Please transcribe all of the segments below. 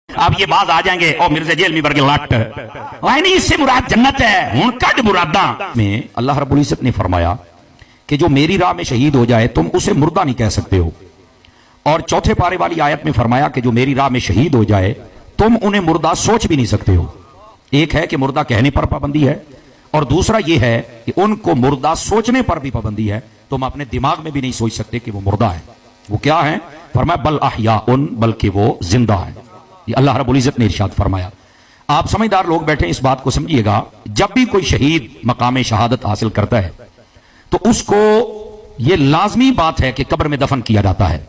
اب یہ باز آ جائیں گے اور مرزا جیل میں برگے لٹ نہیں، اس سے مراد جنت ہے ہن کڈ مراداں میں اللہ رب العزت نے فرمایا کہ جو میری راہ میں شہید ہو جائے تم اسے مردہ نہیں کہہ سکتے ہو، اور چوتھے پارے والی آیت میں فرمایا کہ جو میری راہ میں شہید ہو جائے تم انہیں مردہ سوچ بھی نہیں سکتے ہو۔ ایک ہے کہ مردہ کہنے پر پابندی ہے، اور دوسرا یہ ہے کہ ان کو مردہ سوچنے پر بھی پابندی ہے، تم اپنے دماغ میں بھی نہیں سوچ سکتے کہ وہ مردہ ہے۔ وہ کیا ہے؟ فرمایا بل احیاء، بلکہ وہ زندہ ہے۔ یہ اللہ رب العزت نے ارشاد فرمایا۔ آپ سمجھدار لوگ بیٹھے اس بات کو سمجھیے گا، جب بھی کوئی شہید مقام شہادت حاصل کرتا ہے تو اس کو یہ لازمی بات ہے کہ قبر میں دفن کیا جاتا ہے،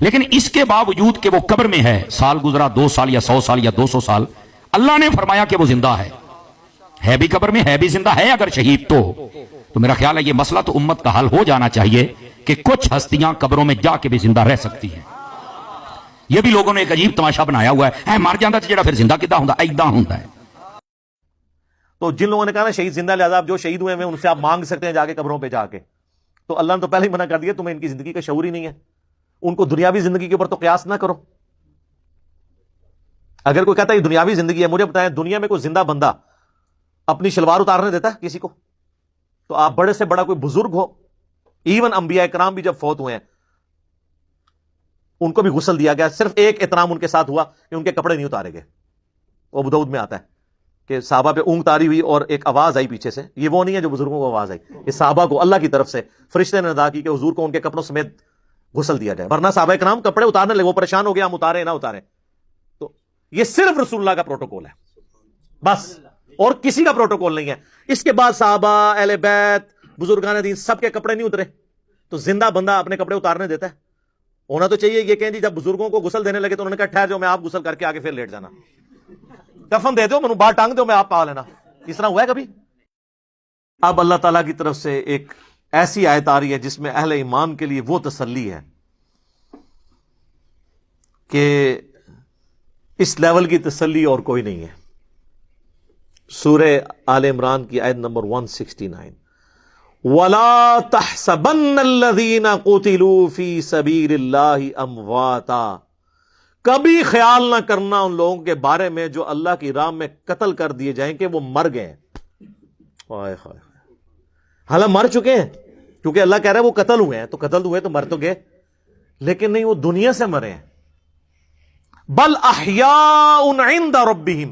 لیکن اس کے باوجود کہ وہ قبر میں ہے، سال گزرا 2 سال یا 100 سال یا 200 سال، اللہ نے فرمایا کہ وہ زندہ ہے بھی قبر میں، ہے بھی زندہ ہے اگر شہید تو میرا خیال ہے یہ مسئلہ تو امت کا حل ہو جانا چاہیے کہ کچھ ہستیاں قبروں میں جا کے بھی زندہ رہ سکتی ہیں۔ یہ بھی لوگوں نے ایک عجیب تماشا بنایا ہوا ہے، مر جاتا تو جڑا پھر زندہ کدا ہوندا ایدا ہوندا ہے۔ تو جن لوگوں نے کہا نا شہید زندہ، لہذا جو شہید ہوئے ہیں ان سے آپ مانگ سکتے ہیں جا کے قبروں پہ جا کے، تو اللہ نے تو پہلے ہی منع کر دیا، تمہیں ان کی زندگی کا شعور ہی نہیں ہے، ان کو دنیاوی زندگی کے اوپر تو قیاس نہ کرو۔ اگر کوئی کہتا ہے یہ دنیاوی زندگی ہے، مجھے بتائیں دنیا میں کوئی زندہ بندہ اپنی شلوار اتارنے دیتا ہے کسی کو؟ تو آپ بڑے سے بڑا کوئی بزرگ ہو، ایون انبیاء کرام بھی جب فوت ہوئے ہیں ان کو بھی غسل دیا گیا، صرف ایک احترام ان کے ساتھ ہوا کہ ان کے کپڑے نہیں اتارے گئے۔ ابو داؤد میں آتا ہے کہ صحابہ پہ اونگ تاری ہوئی اور ایک آواز آئی پیچھے سے، یہ وہ نہیں ہے جو بزرگوں کو آواز آئی، یہ صحابہ کو اللہ کی طرف سے فرشتے نے ادا کی کہ حضور کو ان کے کپڑوں سمیت غسل دیا جائے، ورنہ صحابہ کرام کپڑے اتارنے لگے، وہ پریشان ہو گیا ہم اتارے نہ اتارے۔ تو یہ صرف رسول اللہ کا پروٹوکول ہے بس، اور کسی کا پروٹوکول نہیں ہے۔ اس کے بعد صحابہ، اہل بیت، بزرگان دین سب کے کپڑے نہیں اترے، تو زندہ بندہ اپنے کپڑے اتارنے دیتا ہے؟ ہونا تو چاہیے یہ کہیں جی جب بزرگوں کو غسل دینے لگے تو انہوں نے کہا ٹھہر جاؤ، میں آپ غسل کر کے آگے پھر لیٹ جانا، کفن دے دو، میں باہر ٹانگ دو، میں آپ پا لینا۔ اس طرح ہوا ہے کبھی؟ اب اللہ تعالیٰ کی طرف سے ایک ایسی آیت آ رہی ہے جس میں اہل ایمان کے لیے وہ تسلی ہے کہ اس لیول کی تسلی اور کوئی نہیں ہے۔ سورہ آل عمران کی آیت نمبر 169، وَلَا تَحْسَبَنَّ الَّذِينَ قُتِلُوا فِي سَبِيلِ اللَّهِ أَمْوَاتًا، کبھی خیال نہ کرنا ان لوگوں کے بارے میں جو اللہ کی راہ میں قتل کر دیے جائیں کہ وہ مر گئے ہیں۔ حالانکہ مر چکے ہیں، کیونکہ اللہ کہہ رہا ہے وہ قتل ہوئے ہیں، تو قتل ہوئے تو مر تو گئے، لیکن نہیں، وہ دنیا سے مرے ہیں۔ بل احیاء عند ربہم،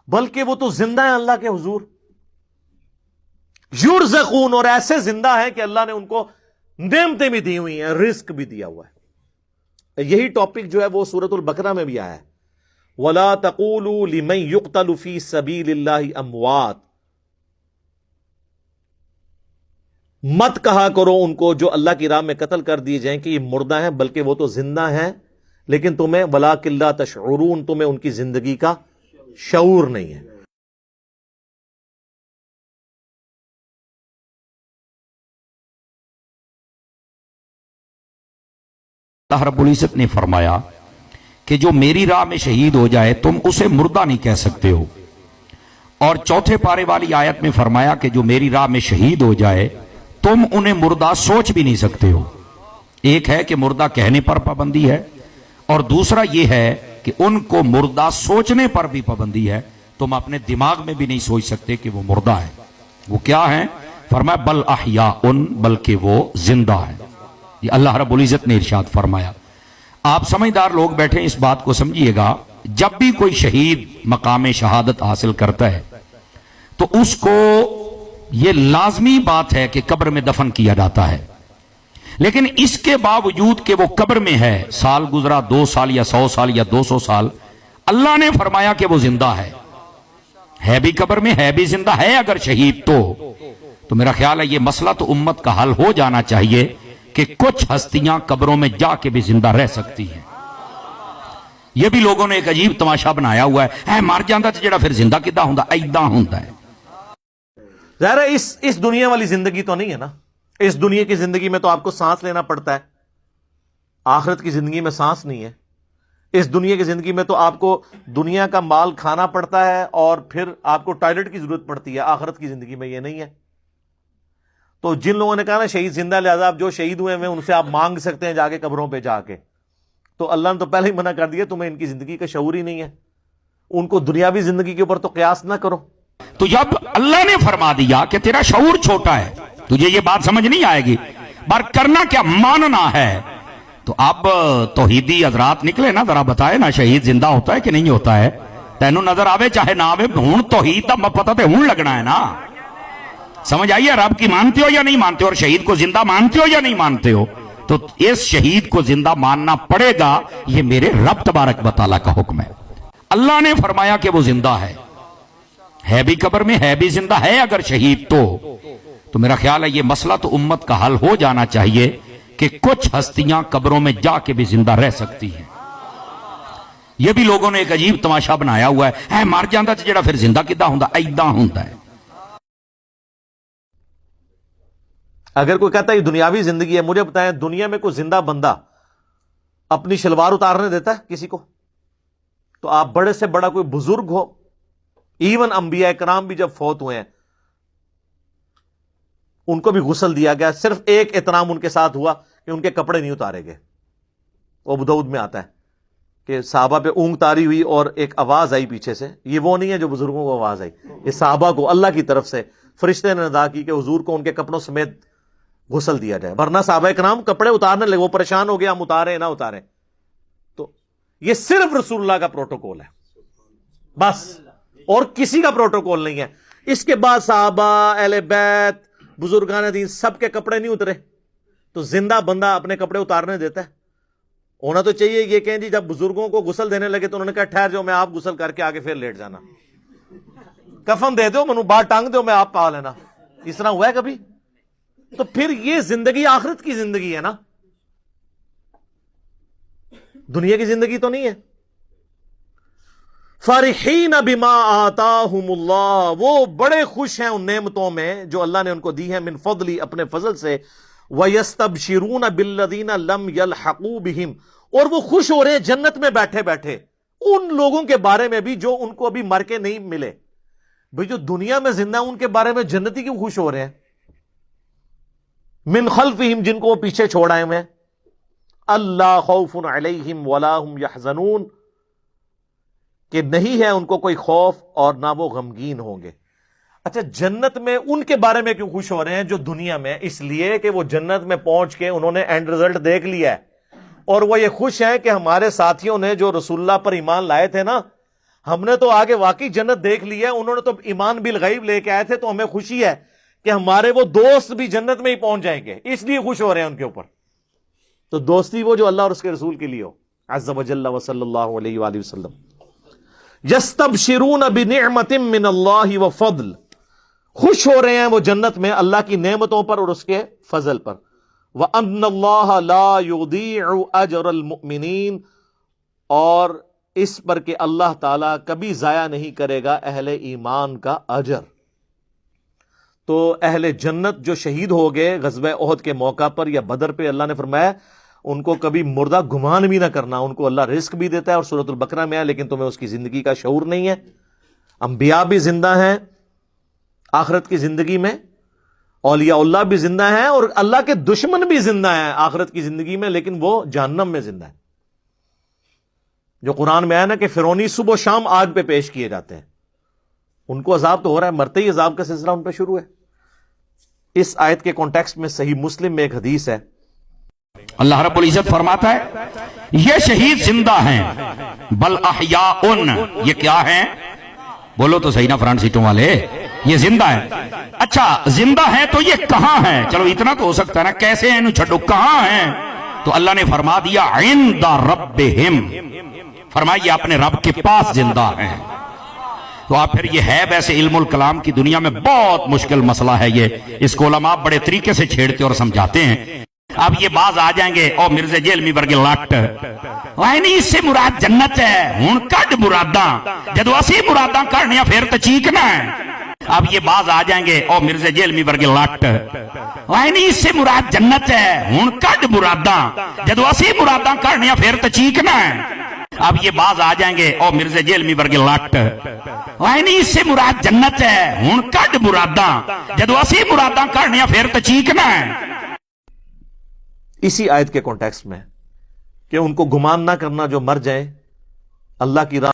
بلکہ وہ تو زندہ ہیں اللہ کے حضور۔ یرزقون، اور ایسے زندہ ہیں کہ اللہ نے ان کو نعمتیں بھی دی ہوئی ہیں، رزق بھی دیا ہوا ہے۔ یہی ٹاپک جو ہے وہ سورۃ البقرہ میں بھی آیا ہے، وَلَا تَقُولُوا لِمَن يُقْتَلُ فِي سَبِيلِ اللَّهِ أَمْوَاتٌ، مت کہا کرو ان کو جو اللہ کی راہ میں قتل کر دیے جائیں کہ یہ مردہ ہیں، بلکہ وہ تو زندہ ہیں، لیکن تمہیں وَلَٰكِن لَا تَشْعُرُونَ، تمہیں ان کی زندگی کا شعور نہیں ہے۔ اللہ رب العزت نے فرمایا کہ جو میری راہ میں شہید ہو جائے تم اسے مردہ نہیں کہہ سکتے ہو، اور چوتھے پارے والی آیت میں فرمایا کہ جو میری راہ میں شہید ہو جائے تم انہیں مردہ سوچ بھی نہیں سکتے ہو۔ ایک ہے کہ مردہ کہنے پر پابندی ہے، اور دوسرا یہ ہے کہ ان کو مردہ سوچنے پر بھی پابندی ہے، تم اپنے دماغ میں بھی نہیں سوچ سکتے کہ وہ مردہ ہے۔ وہ کیا ہے؟ فرمایا بل احیاء، بلکہ وہ زندہ ہے۔ یہ اللہ رب العزت نے ارشاد فرمایا۔ آپ سمجھدار لوگ بیٹھے اس بات کو سمجھیے گا، جب بھی کوئی شہید مقام شہادت حاصل کرتا ہے تو اس کو یہ لازمی بات ہے کہ قبر میں دفن کیا جاتا ہے، لیکن اس کے باوجود کہ وہ قبر میں ہے، سال گزرا 2 سال یا 100 سال یا 200 سال، اللہ نے فرمایا کہ وہ زندہ ہے بھی قبر میں، ہے بھی زندہ ہے اگر شہید تو میرا خیال ہے یہ مسئلہ تو امت کا حل ہو جانا چاہیے کہ کچھ ہستیاں قبروں میں جا کے بھی زندہ رہ سکتی ہیں۔ یہ بھی لوگوں نے ایک عجیب تماشا بنایا ہوا ہے، مر جاتا تو جڑا پھر زندہ کدا ہوندا ایدا ہوندا ہے۔ ظاہر ہے اس دنیا والی زندگی تو نہیں ہے نا، اس دنیا کی زندگی میں تو آپ کو سانس لینا پڑتا ہے، آخرت کی زندگی میں سانس نہیں ہے۔ اس دنیا کی زندگی میں تو آپ کو دنیا کا مال کھانا پڑتا ہے اور پھر آپ کو ٹوائلٹ کی ضرورت پڑتی ہے، آخرت کی زندگی میں یہ نہیں ہے۔ تو جن لوگوں نے کہا نا شہید زندہ، لہذا جو شہید ہوئے ہیں ان سے آپ مانگ سکتے ہیں جا کے قبروں پہ جا کے، تو اللہ نے تو پہلے ہی منع کر دیا, تمہیں ان کی زندگی کا شعور ہی نہیں ہے, ان کو دنیاوی زندگی کے اوپر تو قیاس نہ کرو. تو جب اللہ نے فرما دیا کہ تیرا شعور چھوٹا ہے, تجھے یہ بات سمجھ نہیں آئے گی, بار کرنا کیا ماننا ہے. تو اب توحیدی حضرات نکلے نا, ذرا بتائے نا شہید زندہ ہوتا ہے کہ نہیں ہوتا ہے. تینوں نظر آوے چاہے نہ آوے, ہون توحید دا پتہ تے ہون لگنا ہے نا. سمجھ آئیے, رب کی مانتے ہو یا نہیں مانتے ہو, اور شہید کو زندہ مانتے ہو یا نہیں مانتے ہو. تو اس شہید کو زندہ ماننا پڑے گا, یہ میرے رب تبارک و تعالیٰ کا حکم ہے. اللہ نے فرمایا کہ وہ زندہ ہے بھی قبر میں, ہے بھی زندہ ہے اگر شہید تو میرا خیال ہے یہ مسئلہ تو امت کا حل ہو جانا چاہیے کہ کچھ ہستیاں قبروں میں جا کے بھی زندہ رہ سکتی ہیں. یہ بھی لوگوں نے ایک عجیب تماشا بنایا ہوا ہے, مر جاندہ تو جڑا پھر زندہ کدہ ہوندا, ایداں ہوندا ہے. اگر کوئی کہتا ہے یہ دنیاوی زندگی ہے, مجھے بتائیں دنیا میں کوئی زندہ بندہ اپنی شلوار اتارنے دیتا ہے کسی کو؟ تو آپ بڑے سے بڑا کوئی بزرگ ہو, ایون انبیاء کرام بھی جب فوت ہوئے ہیں ان کو بھی غسل دیا گیا, صرف ایک احترام ان کے ساتھ ہوا کہ ان کے کپڑے نہیں اتارے گئے. ابو داؤد میں آتا ہے کہ صحابہ پہ اونگ تاری ہوئی اور ایک آواز آئی پیچھے سے. یہ وہ نہیں ہے جو بزرگوں کو آواز آئی, یہ صحابہ کو اللہ کی طرف سے فرشتے نے ندا کی کہ حضور کو ان کے کپڑوں سمیت غسل دیا جائے, ورنہ صحابہ کرام کپڑے اتارنے لگے, وہ پریشان ہو گیا ہم اتارے نہ اتارے. تو یہ صرف رسول اللہ کا پروٹوکول ہے بس, اور کسی کا پروٹوکول نہیں ہے. اس کے بعد صحابہ, اہل بیت, بزرگان دین سب کے کپڑے نہیں اترے, تو زندہ بندہ اپنے کپڑے اتارنے دیتا ہے؟ ہونا تو چاہیے یہ کہیں جی جب بزرگوں کو غسل دینے لگے تو انہوں نے کہا ٹھہر جاؤ, میں آپ غسل کر کے آگے پھر لیٹ جانا, کفن دے دو, منو بات ٹانگ دو, میں آپ پا لینا. اس طرح ہوا ہے کبھی؟ تو پھر یہ زندگی آخرت کی زندگی ہے نا, دنیا کی زندگی تو نہیں ہے. فرحین بما آتاہم اللہ, وہ بڑے خوش ہیں ان نعمتوں میں جو اللہ نے ان کو دی ہیں, من فضلی, اپنے فضل سے. وَيَسْتَبْشِرُونَ بِالَّذِينَ لَمْ يَلْحَقُوا بِهِمْ, اور وہ خوش ہو رہے ہیں جنت میں بیٹھے بیٹھے ان لوگوں کے بارے میں بھی جو ان کو ابھی مر کے نہیں ملے. بھئی جو دنیا میں زندہ ان کے بارے میں جنتی کیوں خوش ہو رہے ہیں؟ من خلفہم, جن کو وہ پیچھے چھوڑ آئے ہوئے ہیں. اللہ خوف علیہم ولا هم یحزنون, کہ نہیں ہے ان کو کوئی خوف اور نہ وہ غمگین ہوں گے. اچھا, جنت میں ان کے بارے میں کیوں خوش ہو رہے ہیں جو دنیا میں؟ اس لیے کہ وہ جنت میں پہنچ کے انہوں نے اینڈ رزلٹ دیکھ لیا ہے, اور وہ یہ خوش ہیں کہ ہمارے ساتھیوں نے جو رسول اللہ پر ایمان لائے تھے نا, ہم نے تو آگے واقعی جنت دیکھ لی ہے, انہوں نے تو ایمان بالغیب لے کے آئے تھے, تو ہمیں خوشی ہے کہ ہمارے وہ دوست بھی جنت میں ہی پہنچ جائیں گے, اس لیے خوش ہو رہے ہیں ان کے اوپر. تو دوستی وہ جو اللہ اور اس کے رسول کے لیے ہو, عز وجل وصلی اللہ علیہ وآلہ وسلم. یستبشرون بنعمت من اللہ وفضل, خوش ہو رہے ہیں وہ جنت میں اللہ کی نعمتوں پر اور اس کے فضل پر. وَأَنَّ اللَّهَ لَا يُضِيعُ أَجْرَ الْمُؤْمِنِينَ, اور اس پر کہ اللہ تعالیٰ کبھی ضائع نہیں کرے گا اہل ایمان کا اجر. تو اہل جنت جو شہید ہو گئے غزوہ احد کے موقع پر یا بدر پہ, اللہ نے فرمایا ان کو کبھی مردہ گمان بھی نہ کرنا, ان کو اللہ رزق بھی دیتا ہے, اور سورۃ البقرہ میں ہے, لیکن تمہیں اس کی زندگی کا شعور نہیں ہے. انبیاء بھی زندہ ہیں آخرت کی زندگی میں, اولیاء اللہ بھی زندہ ہیں, اور اللہ کے دشمن بھی زندہ ہیں آخرت کی زندگی میں, لیکن وہ جہنم میں زندہ ہیں. جو قرآن میں ہے نا کہ فرعونی صبح و شام آگ پہ پیش کیے جاتے ہیں, ان کو عذاب تو ہو رہا ہے, مرتے ہی عذاب کا سلسلہ ان پہ شروع ہے. اس آیت کے کانٹیکسٹ میں صحیح مسلم میں ایک حدیث ہے, اللہ رب العزت فرماتا ہے یہ شہید زندہ ہیں, بل احیاء, یہ کیا ہیں؟ بولو تو صحیح نا فرنٹ سیٹوں والے, یہ زندہ ہیں. اچھا زندہ ہیں تو یہ کہاں ہیں؟ چلو اتنا تو ہو سکتا ہے نا, کیسے ہیں انہوں چھڑو, کہاں ہیں؟ تو اللہ نے فرما دیا عند ربہم, فرمائیے اپنے رب کے پاس زندہ ہیں. تو آپ پھر یہ ہے, ویسے علم الکلام کی دنیا میں بہت مشکل مسئلہ ہے یہ, اس کو علماء بڑے طریقے سے چھیڑتے اور سمجھاتے ہیں. اب یہ باز آ جائیں گے, او مرزا جیلمی ورگے لٹ, نہیں اس سے مراد جنت ہے, ہون کڈ مراداں, جدو اسی مراداں کرنیاں پھر تو چیکنا ہے. اب یہ باز آ جائیں گے, او مرزا جیلمی ورگے لٹ, نہیں اس سے مراد جنت ہے, ہون کڈ مراداں, جدو اسی مراداں کرنیاں پھر تو چیکنا ہے. اب یہ باز آ جائیں گے, او مرزا جیلمی ورگے لٹ, نہیں اس سے مراد جنت ہے, ہون کڈ مراداں, جدو اسی مراداں کرنیاں پھر تو چیکنا ہے. اسی آیت کے کانٹیکسٹ میں کہ ان کو گمان نہ کرنا جو مر جائیں اللہ کی راہ